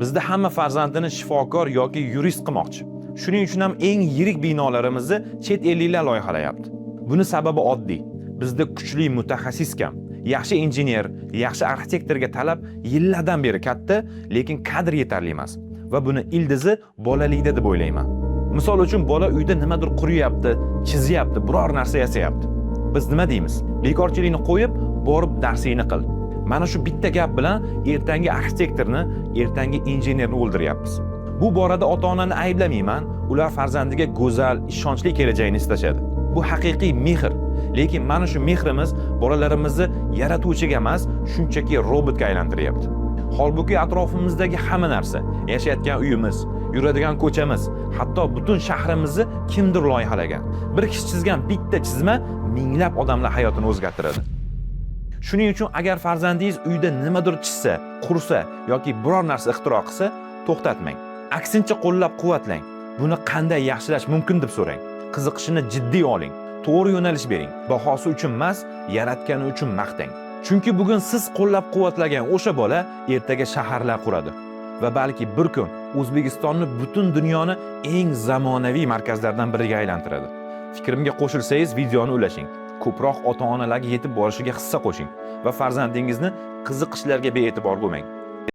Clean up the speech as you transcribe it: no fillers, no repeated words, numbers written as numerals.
Bizda hamma farzandini shifokor yoki yurist qilmoqchi. Shuning uchun ham eng yirik binolarimizni chet elliklar loyihalayapti. Buni sababi oddiy. Bizda kuchli mutaxassis kam. Yaxshi injener, yaxshi arxitektorga talab yillardan beri katta, lekin kadr yetarli emas. Va buni ildizi bolalikda deb o'ylayman. Misol uchun bola uyda nimadir quryapti, chizyapti, biror narsa yasayapti. Biz nima deymiz? Bekorchilikni qo'yib, borib darsingni qil. Mana shu bitta gap bilan ertangi arxitektorni, ertangi injenerni o'ldiryapmiz. Bu borada ota-onani ayblamayman. Ular farzandiga go'zal, ishonchli kelajakni istashadi. Bu haqiqiy mehr. Lekin mana shu mehrimiz bolalarimizni yaratuvchiga emas, shunchaki robotga aylantiryapti. Holbuki atrofimizdagi hamma narsa, yashayotgan uyimiz, yuradigan ko'chamiz, hatto butun shahrimizni kimdir loyihalagan. Bir kishi chizgan bitta chizma minglab odamlar hayotini o'zgartiradi. Shuning uchun agar farzandingiz uyda nimadir chizsa, qursa yoki biror narsa ixtiro qilsa, to'xtatmang. Aksincha qo'llab-quvvatlang. Buni qanday yaxshilash mumkin deb so'rang. Qiziqishini jiddiy oling. To'g'ri yo'nalish bering. Bahosi uchun emas, yaratgani uchun maqtang. Chunki bugun siz qo'llab-quvvatlagan o'sha bola ertaga shaharlar quradi va balki bir kun O'zbekistonni butun dunyoni eng zamonaviy markazlardan biriga aylantiradi. Fikrimga qo'shilsangiz videoni ulashing. Ko'proq ota-onalarga yetib borishiga hissa qo'shing va farzandingizni qiziqishlarga bee'tibor bo'lmang.